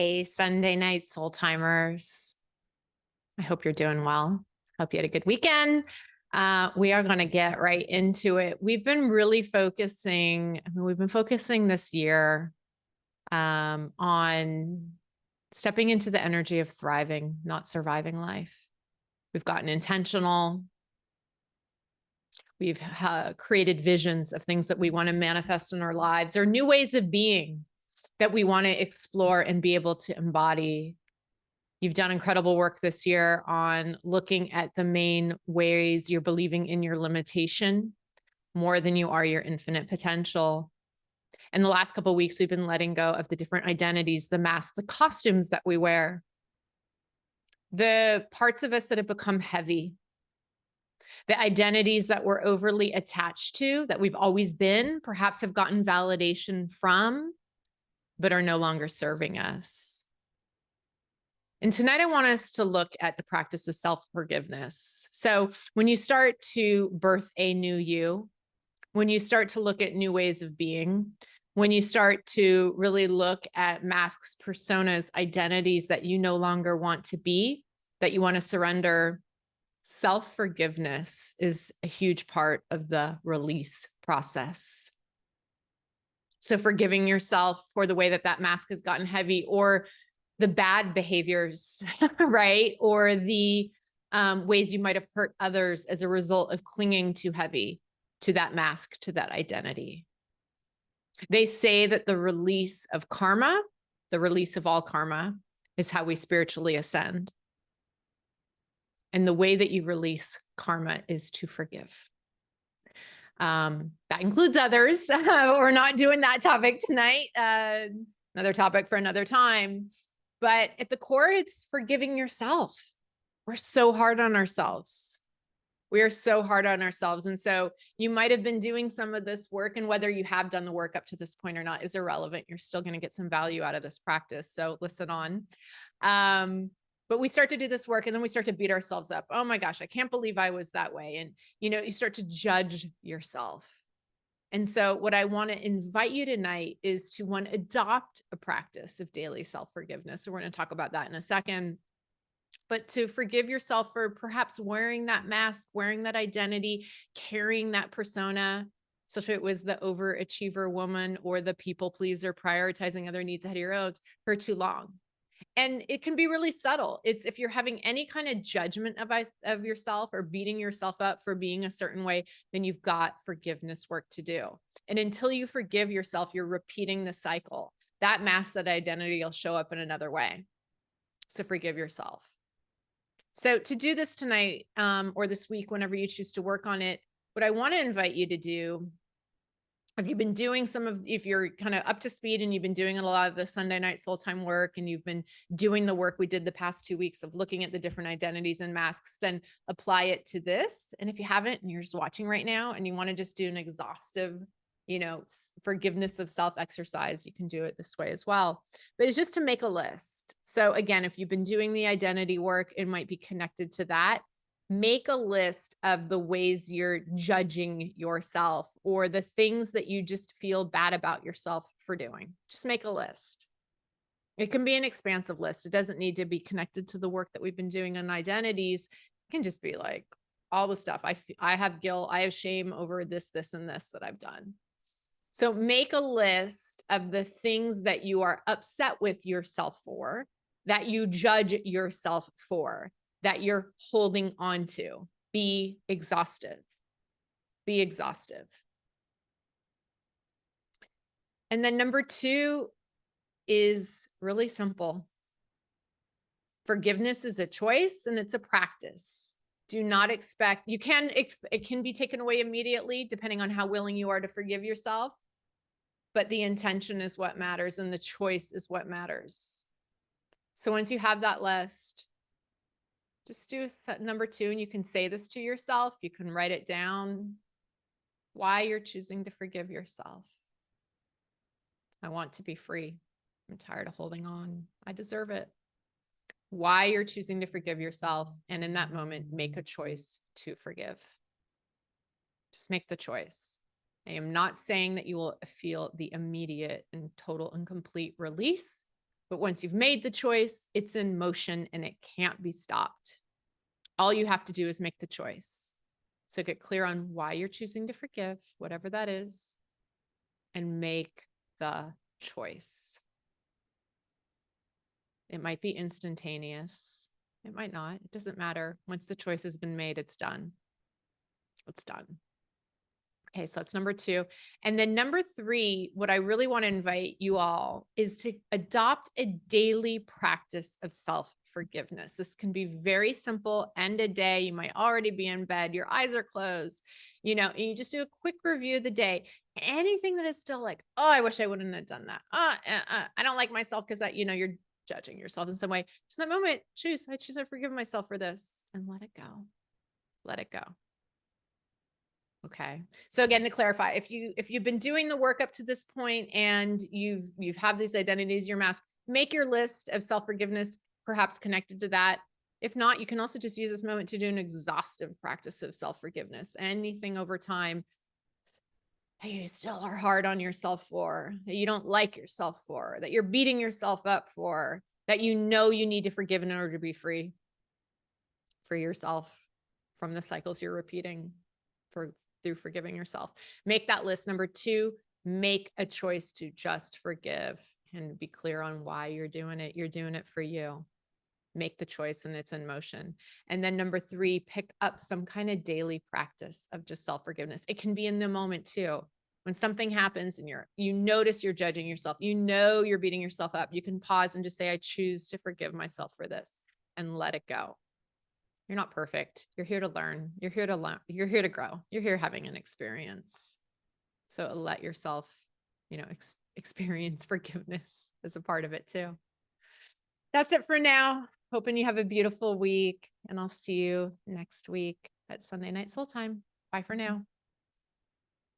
Hey, Sunday night soul timers. I hope you're doing well. Hope you had a good weekend. We are going to get right into it. We've been really focusing, we've been focusing this year on stepping into the energy of thriving, not surviving life. We've gotten intentional. We've created visions of things that we want to manifest in our lives or new ways of being that we want to explore and be able to embody. You've done incredible work this year on looking at the main ways you're believing in your limitation more than you are your infinite potential. And the last couple of weeks, we've been letting go of the different identities, the masks, the costumes that we wear, the parts of us that have become heavy, the identities that we're overly attached to, that we've always been, perhaps have gotten validation from, but are no longer serving us. And tonight I want us to look at the practice of self-forgiveness. So when you start to birth a new you, when you start to look at new ways of being, when you start to really look at masks, personas, identities that you no longer want to be, that you want to surrender, self-forgiveness is a huge part of the release process. So forgiving yourself for the way that that mask has gotten heavy, or the bad behaviors, right? Or the ways you might have hurt others as a result of clinging too heavy to that mask, to that identity. They say that the release of karma, the release of all karma, is how we spiritually ascend. And the way that you release karma is to forgive. That includes others. We're not doing that topic tonight. Another topic for another time. But at the core, it's forgiving yourself. We're so hard on ourselves. We are so hard on ourselves. And so you might have been doing some of this work, and whether you have done the work up to this point or not is irrelevant. You're still going to get some value out of this practice. So listen on. But we start to do this work and then we start to beat ourselves up. Oh my gosh, I can't believe I was that way. And, you start to judge yourself. And so what I want to invite you tonight is to adopt a practice of daily self-forgiveness. So we're going to talk about that in a second, but to forgive yourself for perhaps wearing that mask, wearing that identity, carrying that persona, especially if it was the overachiever woman or the people pleaser prioritizing other needs ahead of your own for too long. And it can be really subtle. It's if you're having any kind of judgment of yourself or beating yourself up for being a certain way, then you've got forgiveness work to do. And until you forgive yourself, you're repeating the cycle. That mask, that identity will show up in another way. So forgive yourself. So to do this tonight or this week, whenever you choose to work on it, what I want to invite you to do, if you're kind of up to speed and you've been doing a lot of the Sunday night soul time work and you've been doing the work we did the past 2 weeks of looking at the different identities and masks, then apply it to this. And if you haven't and you're just watching right now and you want to just do an exhaustive, forgiveness of self exercise, you can do it this way as well. But it's just to make a list. So again, if you've been doing the identity work, it might be connected to that. Make a list of the ways you're judging yourself or the things that you just feel bad about yourself for doing. Just make a list. It can be an expansive list. It doesn't need to be connected to the work that we've been doing on identities. It can just be like all the stuff. I have guilt. I have shame over this, and this that I've done. So make a list of the things that you are upset with yourself for, that you judge yourself for, that you're holding on to. Be exhaustive. Be exhaustive. And then number 2 is really simple. Forgiveness is a choice and it's a practice. Do not expect, it can be taken away immediately depending on how willing you are to forgive yourself. But the intention is what matters and the choice is what matters. So once you have that list, just do number 2, and you can say this to yourself. You can write it down. Why you're choosing to forgive yourself. I want to be free. I'm tired of holding on. I deserve it. Why you're choosing to forgive yourself. And in that moment, make a choice to forgive. Just make the choice. I am not saying that you will feel the immediate and total and complete release, But once you've made the choice, it's in motion and it can't be stopped. All you have to do is make the choice. So get clear on why you're choosing to forgive, whatever that is, and make the choice. It might be instantaneous. It might not. It doesn't matter. Once the choice has been made, it's done. It's done. Okay, so that's number 2. And then number 3, what I really want to invite you all is to adopt a daily practice of self-forgiveness. This can be very simple. End a day. You might already be in bed. Your eyes are closed. And you just do a quick review of the day. Anything that is still like, oh, I wish I wouldn't have done that. I don't like myself because that, you're judging yourself in some way. Just in that moment, I choose to forgive myself for this and let it go. Let it go. Okay. So again, to clarify, if you've been doing the work up to this point and you've had these identities, your mask, make your list of self-forgiveness, perhaps connected to that. If not, you can also just use this moment to do an exhaustive practice of self-forgiveness. Anything over time that you still are hard on yourself for, that you don't like yourself for, that you're beating yourself up for, that you need to forgive in order to be free for yourself from the cycles you're repeating through forgiving yourself. Make that list. Number 2, make a choice to just forgive and be clear on why you're doing it. You're doing it for you. Make the choice and it's in motion. And then number 3, pick up some kind of daily practice of just self-forgiveness. It can be in the moment too. When something happens and you notice you're judging yourself, you're beating yourself up, you can pause and just say, I choose to forgive myself for this and let it go. You're not perfect. You're here to learn. You're here to learn. You're here to grow. You're here having an experience. So let yourself, experience forgiveness as a part of it too. That's it for now. Hoping you have a beautiful week, and I'll see you next week at Sunday Night Soul Time. Bye for now.